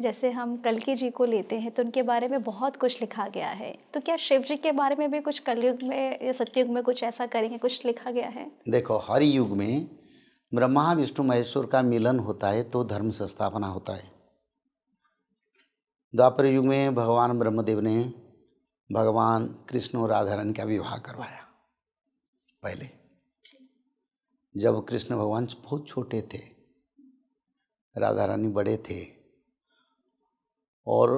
जैसे हम कल्कि जी को लेते हैं तो उनके बारे में बहुत कुछ लिखा गया है, तो क्या शिव जी के बारे में भी कुछ कलयुग में या सतयुग में कुछ ऐसा करेंगे, कुछ लिखा गया है? देखो, हर युग में ब्रह्मा विष्णु महेश्वर का मिलन होता है तो धर्म संस्थापना होता है। द्वापर युग में भगवान ब्रह्मदेव ने भगवान कृष्ण और राधा रानी का विवाह करवाया। पहले जब कृष्ण भगवान बहुत छोटे थे, राधा रानी बड़े थे, और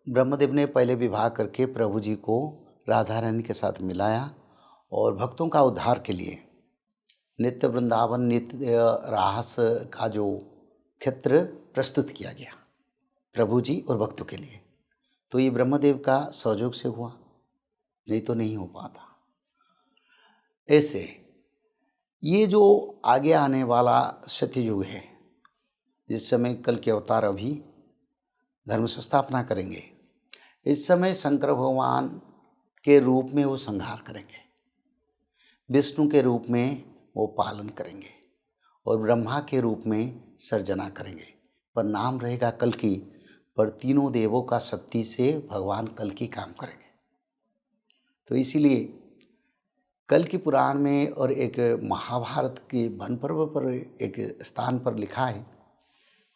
ब्रह्मदेव ने पहले विवाह करके प्रभु जी को राधा रानी के साथ मिलाया और भक्तों का उद्धार के लिए नित्य वृंदावन नित्य रास का जो क्षेत्र प्रस्तुत किया गया प्रभु जी और भक्तों के लिए। तो ये ब्रह्मदेव का सहयोग से हुआ, नहीं तो नहीं हो पाता। ऐसे ये जो आगे आने वाला सत्ययुग है, जिस समय कल के अवतार अभी धर्म संस्थापना करेंगे, इस समय शंकर भगवान के रूप में वो संहार करेंगे, विष्णु के रूप में वो पालन करेंगे और ब्रह्मा के रूप में सर्जना करेंगे, पर नाम रहेगा कल्कि, पर तीनों देवों का शक्ति से भगवान कल्कि काम करेंगे। तो इसीलिए कल्कि पुराण में और एक महाभारत के वन पर्व पर एक स्थान पर लिखा है,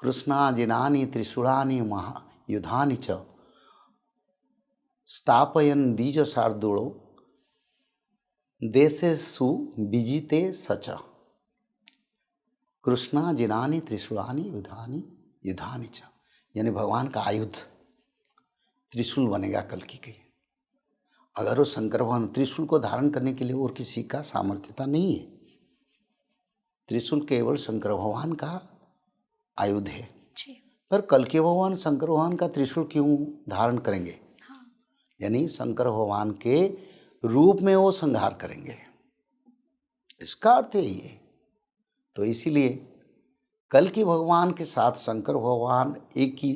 कृष्णा जिनानि त्रिशूलानि महायुधानि च स्थापयन् द्विज शार्दूलो देशेषु विजिते सच। कृष्णा जिनानि त्रिशूलानि युधानि च, यानी भगवान का आयुध त्रिशूल बनेगा कल्कि के। अगर वो शंकर भगवान, त्रिशूल को धारण करने के लिए और किसी का सामर्थ्यता नहीं है, त्रिशूल केवल शंकर भगवान का आयुध है। पर कल्कि भगवान शंकर भगवान का त्रिशूल क्यों धारण करेंगे? हाँ। यानी शंकर भगवान के रूप में वो संहार करेंगे, इसका अर्थ यही है। तो इसीलिए कल्कि भगवान के साथ शंकर भगवान एक ही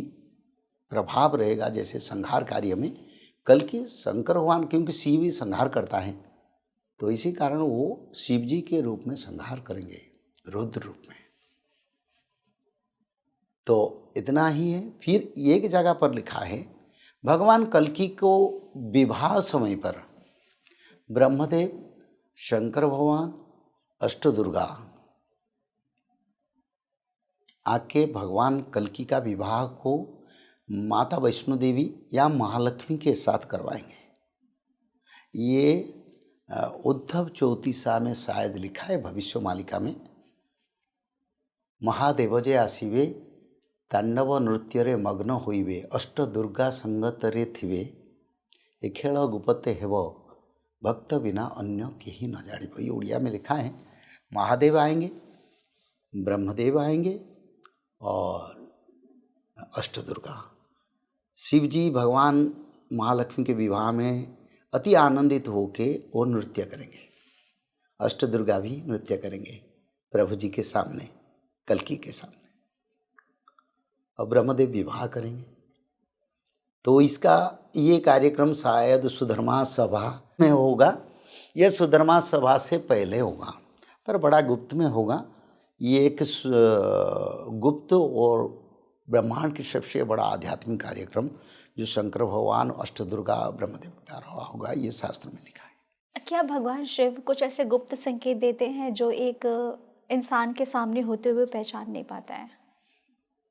प्रभाव रहेगा, जैसे संहार कार्य में कल्कि शंकर भगवान, क्योंकि शिव ही संहार करता है, तो इसी कारण वो शिव जी के रूप में संहार करेंगे, रुद्र रूप में। तो इतना ही है। फिर एक जगह पर लिखा है, भगवान कल्कि को विवाह समय पर ब्रह्मदेव, शंकर भगवान, अष्टदुर्गा आके भगवान कल्कि का विवाह को माता वैष्णो देवी या महालक्ष्मी के साथ करवाएंगे। ये उद्धव चौतीसा में शायद लिखा है, भविष्य मालिका में, महादेव जे आसिवे तांडव नृत्य मग्न होइबे अष्ट दुर्गा संगतरे थिवे ए खेल गुपते हेब भक्त बिना अन्य केही न जानिब। ये उड़िया में लिखा है। महादेव आएंगे, ब्रह्मदेव आएंगे और अष्टदुर्गा, शिव जी भगवान महालक्ष्मी के विवाह में अति आनंदित होके वो नृत्य करेंगे। अष्टदुर्गा भी नृत्य करेंगे प्रभु जी के सामने, कल्कि के सामने, और ब्रह्मदेव विवाह करेंगे। तो इसका ये कार्यक्रम शायद सुधर्मा सभा में होगा या सुधर्मा सभा से पहले होगा, पर बड़ा गुप्त में होगा। ये एक गुप्त और ब्रह्मांड की सबसे बड़ा आध्यात्मिक कार्यक्रम जो शंकर भगवान, अष्टदुर्गा, ब्रह्मदेव द्वारा होगा, ये शास्त्र में लिखा है। क्या भगवान शिव कुछ ऐसे गुप्त संकेत देते हैं जो एक इंसान के सामने होते हुए पहचान नहीं पाता है?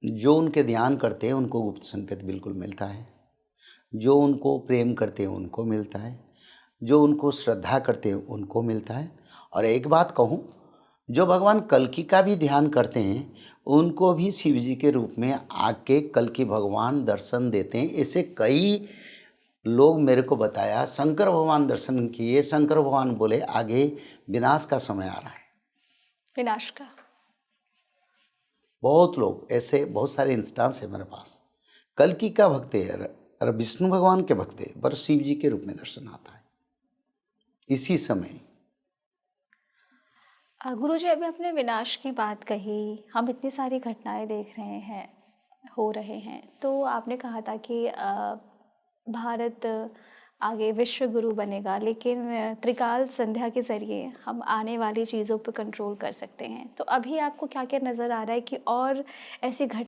जो उनके ध्यान करते हैं उनको गुप्त संकेत बिल्कुल मिलता है, जो उनको प्रेम करते हैं उनको मिलता है, जो उनको श्रद्धा करते हैं उनको मिलता है। और एक बात कहूँ, जो भगवान कल्कि का भी ध्यान करते हैं उनको भी शिव जी के रूप में आके कल्कि भगवान दर्शन देते हैं। ऐसे कई लोग मेरे को बताया, शंकर भगवान दर्शन किए, शंकर भगवान बोले आगे विनाश का समय आ रहा है। विनाश का? बहुत लोग ऐसे, बहुत सारे इंस्टांस है मेरे पास। कल्कि का भक्त है और विष्णु भगवान के भक्त है, पर शिव जी के रूप में दर्शन आता है इसी समय। गुरुजी, अभी आपने विनाश की बात कही, हम इतनी सारी घटनाएं देख रहे हैं, हो रहे हैं, तो आपने कहा था कि भारत आगे विश्व गुरु बनेगा, लेकिन त्रिकाल संध्या के ज़रिए हम आने वाली चीज़ों पर कंट्रोल कर सकते हैं। तो अभी आपको क्या-क्या नज़र आ रहा है कि और ऐसी घट